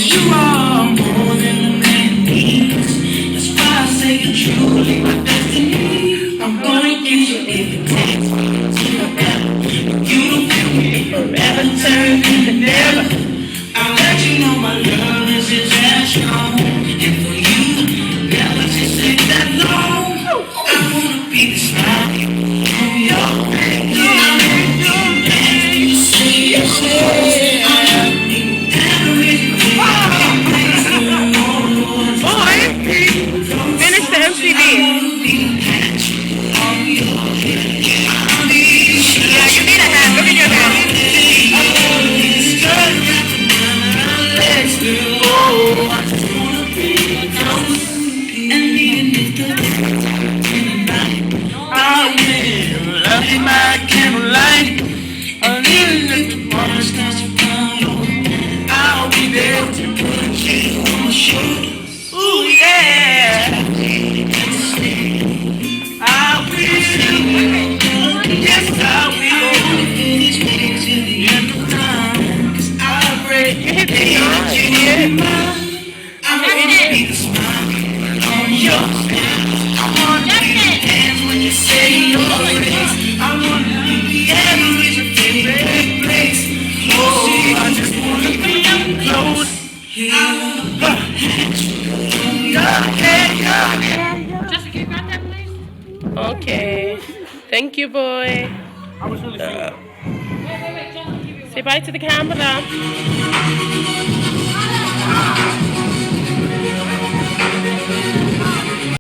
you are more than a man needs. That's why I say you're truly my destiny. I'm gonna get you if it takes. You don't feel me forever, turn into never. I'll let you know my love is just that strong. And for you, never just take that long. I wanna be the smile on your face. You say yes, Boy, finish the MCV. Yeah, you need a hand. Look at your hand. My candlelight, I'll be there to put you on the show. Ooh yeah, I will. Yes, I will. I pray you hit me on I'm gonna be the smile on your face. I wanna be the hands when you say your face. I wanna be every your favorite place. Oh, I just wanna be up close. Jessica, you got that, please? Okay. Thank you, boy. Say bye to the camera.